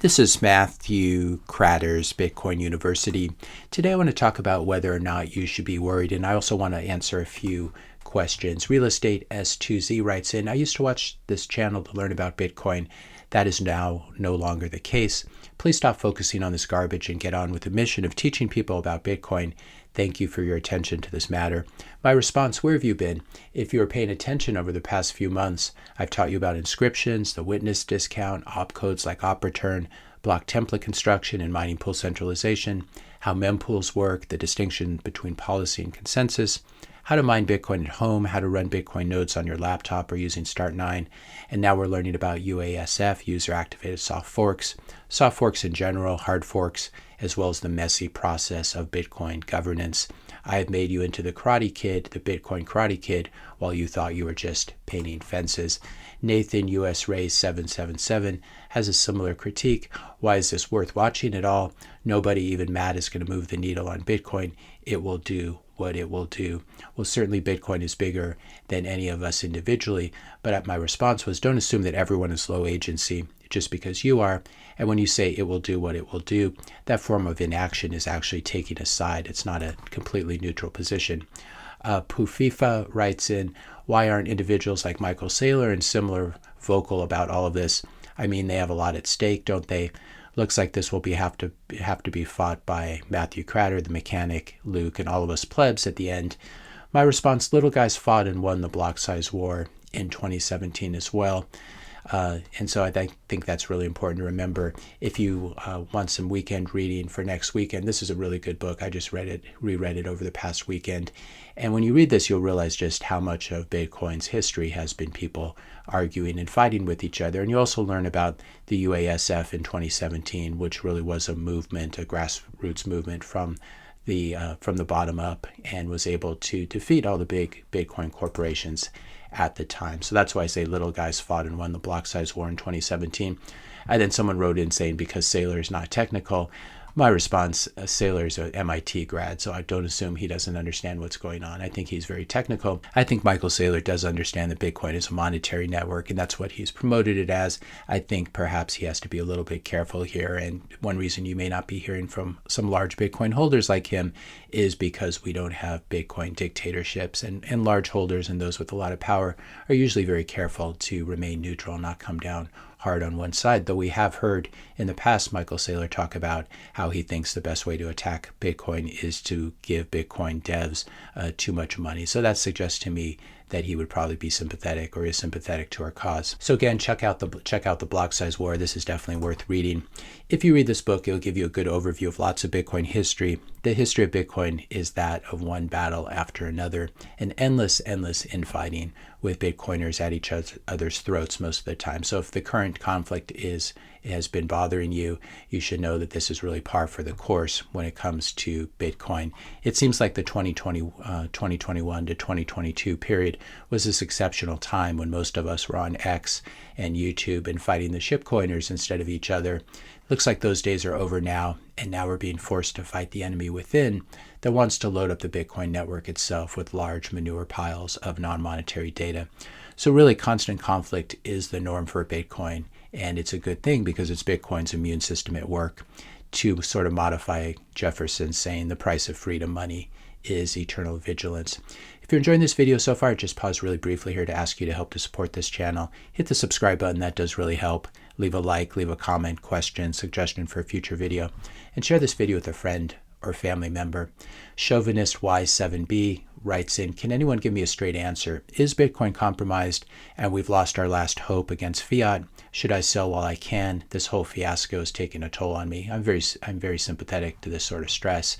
This is Matthew Kratter's Bitcoin University. Today I want to talk about whether or not you should be worried, and I also want to answer a few questions. Real Estate S2Z writes in, I used to watch this channel to learn about Bitcoin. That is now no longer the case. Please stop focusing on this garbage and get on with the mission of teaching people about Bitcoin. Thank you for your attention to this matter. My response, where have you been? If you were paying attention over the past few months, I've taught you about inscriptions, the witness discount, opcodes like OP_RETURN, block template construction and mining pool centralization, how mempools work, the distinction between policy and consensus, how to mine Bitcoin at home, how to run Bitcoin nodes on your laptop or using Start9. And now we're learning about UASF, user-activated soft forks in general, hard forks, as well as the messy process of Bitcoin governance. I have made you into the Karate Kid, the Bitcoin Karate Kid, while you thought you were just painting fences. Nathan US Ray 777 has a similar critique. Why is this worth watching at all? Nobody, even Matt, is going to move the needle on Bitcoin. It will do what it will do. Well, certainly Bitcoin is bigger than any of us individually, but my response was, don't assume that everyone is low agency just because you are. And when you say it will do what it will do, that form of inaction is actually taking a side. It's not a completely neutral position. Pufifa writes in, why aren't individuals like Michael Saylor and similar vocal about all of this? I mean, they have a lot at stake, don't they? Looks like this will have to be fought by Matthew Kratter, the mechanic, Luke, and all of us plebs at the end. My response, little guys fought and won the block size war in 2017 as well. And so I think that's really important to remember. If you want some weekend reading for next weekend, this is a really good book. I just reread it over the past weekend. And when you read this, you'll realize just how much of Bitcoin's history has been people arguing and fighting with each other. And you also learn about the UASF in 2017, which really was a movement, a grassroots movement from the bottom up, and was able to defeat all the big Bitcoin corporations at the time. So that's why I say little guys fought and won the block size war in 2017. And then someone wrote in saying, because Saylor is not technical. My response, Saylor is an MIT grad, so I don't assume he doesn't understand what's going on. I think he's very technical. I think Michael Saylor does understand that Bitcoin is a monetary network, and that's what he's promoted it as. I think perhaps he has to be a little bit careful here. And one reason you may not be hearing from some large Bitcoin holders like him is because we don't have Bitcoin dictatorships, and large holders and those with a lot of power are usually very careful to remain neutral and not come down hard on one side, though we have heard in the past Michael Saylor talk about how he thinks the best way to attack Bitcoin is to give Bitcoin devs too much money. So that suggests to me that he would probably be sympathetic or is sympathetic to our cause. So again, check out the block size war. This is definitely worth reading. If you read this book, it'll give you a good overview of lots of Bitcoin history. The history of Bitcoin is that of one battle after another, an endless infighting with Bitcoiners at each other's throats most of the time. So if the current conflict has been bothering you, you should know that this is really par for the course when it comes to Bitcoin. It seems like the 2021 to 2022 period was this exceptional time when most of us were on X and YouTube and fighting the shitcoiners instead of each other. Looks like those days are over now, and now we're being forced to fight the enemy within that wants to load up the Bitcoin network itself with large manure piles of non-monetary data. So really, constant conflict is the norm for Bitcoin, and it's a good thing because it's Bitcoin's immune system at work. To sort of modify Jefferson's saying, the price of freedom money is eternal vigilance. If you're enjoying this video so far, just pause really briefly here to ask you to help to support this channel. Hit the subscribe button, that does really help. Leave a like, leave a comment, question, suggestion for a future video, and share this video with a friend or family member. Chauvinist Y7B writes in, can anyone give me a straight answer? Is Bitcoin compromised and we've lost our last hope against fiat? Should I sell while I can? This whole fiasco is taking a toll on me. I'm very sympathetic to this sort of stress.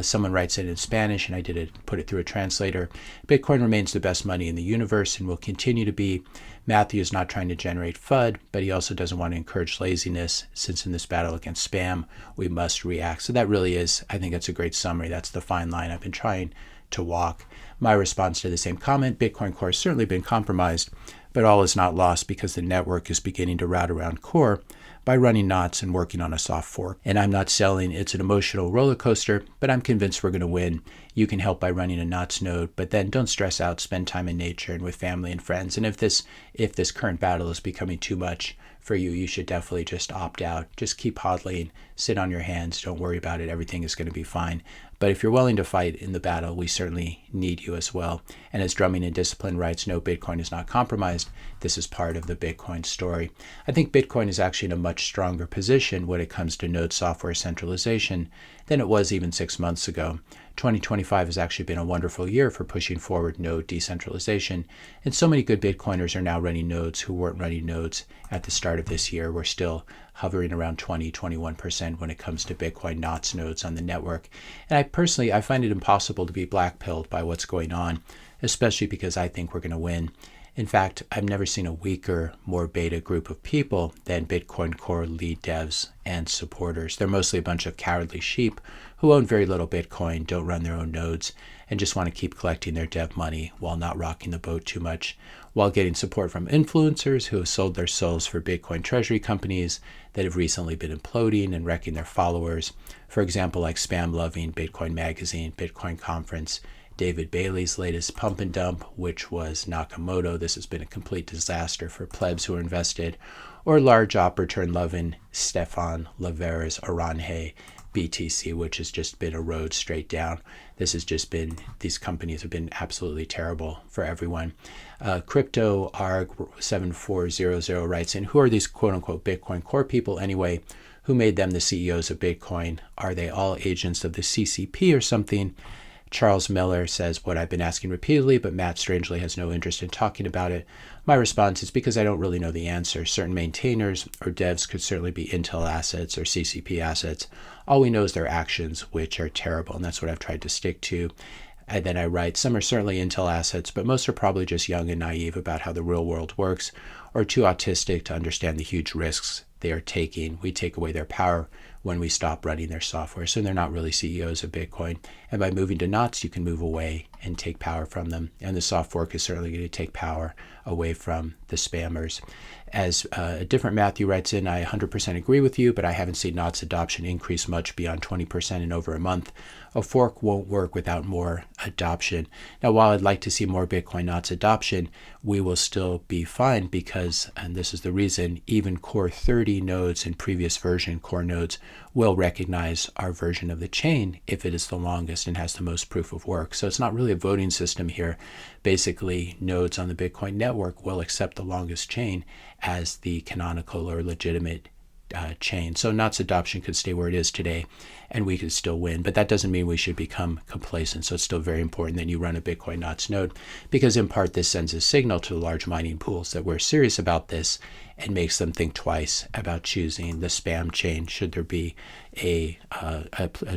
Someone writes in Spanish, and I put it through a translator. Bitcoin remains the best money in the universe and will continue to be. Matthew is not trying to generate FUD, but he also doesn't want to encourage laziness, since in this battle against spam, we must react. So that really is, I think that's a great summary. That's the fine line I've been trying to walk. My response to the same comment, Bitcoin Core has certainly been compromised, but all is not lost because the network is beginning to route around Core by running knots and working on a soft fork. And I'm not selling it's an emotional roller coaster, but I'm convinced we're going to win. You can help by running a knots node, but then don't stress out, spend time in nature and with family and friends. And if this current battle is becoming too much for you, you should definitely just opt out. Just keep hodling, sit on your hands, don't worry about it. Everything is going to be fine. But if you're willing to fight in the battle, we certainly need you as well. And as Drumming and Discipline writes, no, Bitcoin is not compromised. This is part of the Bitcoin story. I think Bitcoin is actually in a much stronger position when it comes to node software centralization than it was even 6 months ago. 2025 has actually been a wonderful year for pushing forward node decentralization, and so many good Bitcoiners are now running nodes who weren't running nodes at the start of this year. We're still hovering around 20-21% when it comes to Bitcoin NOTs nodes on the network. And I find it impossible to be black-pilled by what's going on, especially because I think we're going to win. In fact, I've never seen a weaker, more beta group of people than Bitcoin Core lead devs and supporters. They're mostly a bunch of cowardly sheep who own very little Bitcoin, don't run their own nodes, and just want to keep collecting their dev money while not rocking the boat too much, while getting support from influencers who have sold their souls for Bitcoin treasury companies that have recently been imploding and wrecking their followers. For example, like spam-loving Bitcoin Magazine, Bitcoin Conference, David Bailey's latest pump and dump, which was Nakamoto. This has been a complete disaster for plebs who are invested, or large op return loving Stefan Lavera's Aranhe BTC, which has just been a road straight down. These companies have been absolutely terrible for everyone. Crypto ARG 7400 writes in, who are these quote unquote Bitcoin core people anyway? Who made them the CEOs of Bitcoin? Are they all agents of the CCP or something? Charles Miller says what I've been asking repeatedly, but Matt strangely has no interest in talking about it. My response is because I don't really know the answer. Certain maintainers or devs could certainly be Intel assets or CCP assets. All we know is their actions, which are terrible, and that's what I've tried to stick to. And then I write, some are certainly Intel assets, but most are probably just young and naive about how the real world works, or too autistic to understand the huge risks they are taking. We take away their power when we stop running their software. So they're not really CEOs of Bitcoin. And by moving to NOTs, you can move away and take power from them. And the soft fork is certainly going to take power away from the spammers. As a different Matthew writes in, I 100% agree with you, but I haven't seen NOTs adoption increase much beyond 20% in over a month. A fork won't work without more adoption. Now, while I'd like to see more Bitcoin NOTs adoption, we will still be fine because, and this is the reason, even Core 30 nodes and previous version Core nodes will recognize our version of the chain if it is the longest and has the most proof of work. So it's not really a voting system here. Basically, nodes on the Bitcoin network will accept the longest chain as the canonical or legitimate chain. So NOTs adoption could stay where it is today and we could still win, but that doesn't mean we should become complacent. So it's still very important that you run a Bitcoin NOTs node, because in part this sends a signal to the large mining pools that we're serious about this and makes them think twice about choosing the spam chain should there be a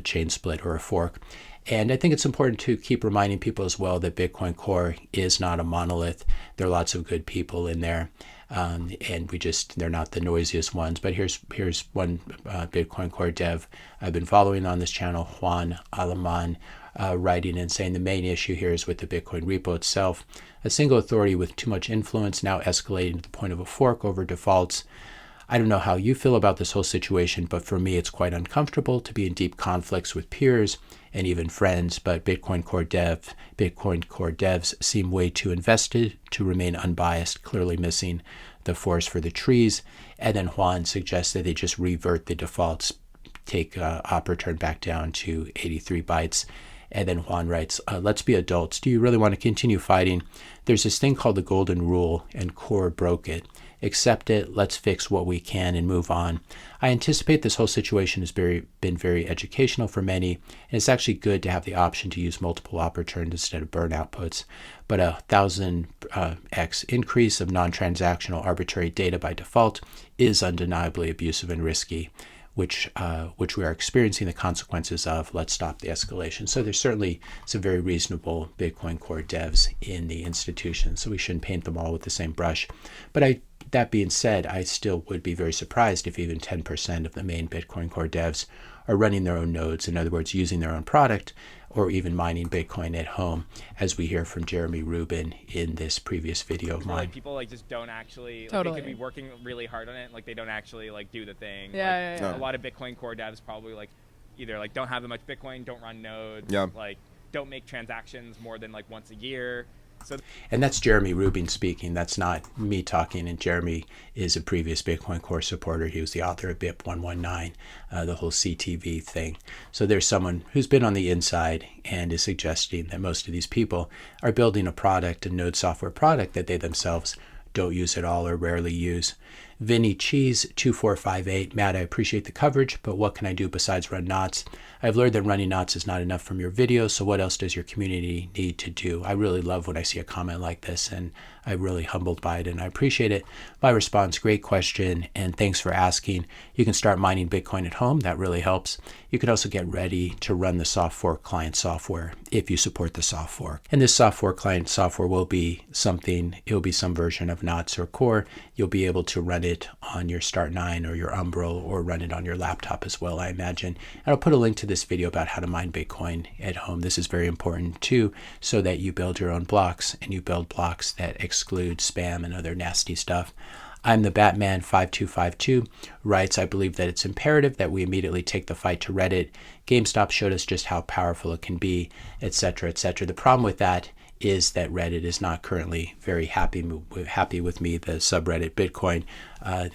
chain split or a fork. And I think it's important to keep reminding people as well that Bitcoin Core is not a monolith. There are lots of good people in there. And they're not the noisiest ones. But here's one Bitcoin Core dev I've been following on this channel, Juan Aleman, writing and saying the main issue here is with the Bitcoin repo itself. A single authority with too much influence now escalating to the point of a fork over defaults. I don't know how you feel about this whole situation, but for me, it's quite uncomfortable to be in deep conflicts with peers and even friends. But Bitcoin Core devs seem way too invested to remain unbiased, clearly missing the forest for the trees. And then Juan suggests that they just revert the defaults, take op return back down to 83 bytes. And then Juan writes, let's be adults. Do you really want to continue fighting? There's this thing called the golden rule, and Core broke it. Accept it, let's fix what we can and move on. I anticipate this whole situation has been very educational for many, and it's actually good to have the option to use multiple op returns instead of burn outputs. But a 1000x increase of non-transactional arbitrary data by default is undeniably abusive and risky, which we are experiencing the consequences of. Let's stop the escalation. So there's certainly some very reasonable Bitcoin Core devs in the institution, so we shouldn't paint them all with the same brush. But that being said, I still would be very surprised if even 10% of the main Bitcoin Core devs are running their own nodes, in other words, using their own product, or even mining Bitcoin at home, as we hear from Jeremy Rubin in this previous video of mine. Like people just don't actually, Totally. they could be working really hard on it, they don't actually do the thing. Yeah. A lot of Bitcoin Core devs probably either don't have that much Bitcoin, don't run nodes, Yeah. don't make transactions more than once a year. So And that's Jeremy Rubin speaking. That's not me talking. And Jeremy is a previous Bitcoin Core supporter. He was the author of BIP 119, the whole CTV thing. So there's someone who's been on the inside and is suggesting that most of these people are building a product, a node software product that they themselves don't use at all or rarely use. Vinny Cheese 2458, Matt, I appreciate the coverage, but what can I do besides run knots? I've learned that running knots is not enough from your videos, so what else does your community need to do? I really love when I see a comment like this, and I'm really humbled by it, and I appreciate it. My response, great question, and thanks for asking. You can start mining Bitcoin at home. That really helps. You can also get ready to run the soft fork client software if you support the soft fork. And this soft fork client software will be something, it'll be some version of Knots or Core. You'll be able to run it on your Start9 or your Umbro, or run it on your laptop as well, I imagine. And I'll put a link to this video about how to mine Bitcoin at home. This is very important too, so that you build your own blocks and you build blocks that exclude spam and other nasty stuff. I'm the Batman 5252 writes, I believe that it's imperative that we immediately take the fight to Reddit. GameStop showed us just how powerful it can be, etc., etc. The problem with that is that Reddit is not currently very happy with me. The subreddit Bitcoin,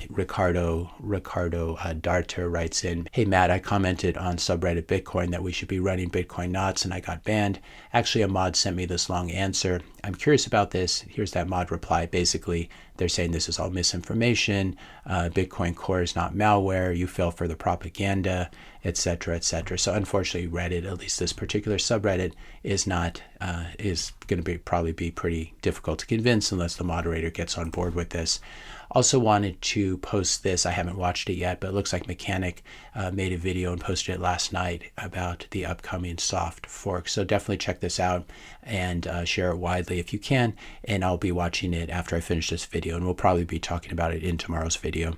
Ricardo Darter writes in, hey Matt, I commented on subreddit Bitcoin that we should be running Bitcoin knots and I got banned. Actually, a mod sent me this long answer. I'm curious about this. Here's that mod reply. Basically, they're saying this is all misinformation. Bitcoin Core is not malware. You fell for the propaganda, etc., etc. So unfortunately, Reddit, at least this particular subreddit, is not is going to probably be pretty difficult to convince unless the moderator gets on board with this. Also wanted to post this. I haven't watched it yet, but it looks like Mechanic made a video and posted it last night about the upcoming soft fork. So definitely check this out and share it widely if you can. And I'll be watching it after I finish this video, and we'll probably be talking about it in tomorrow's video.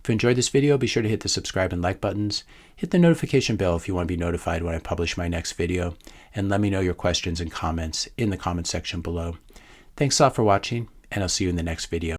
If you enjoyed this video, be sure to hit the subscribe and like buttons. Hit the notification bell if you want to be notified when I publish my next video. And let me know your questions and comments in the comment section below. Thanks a lot for watching, and I'll see you in the next video.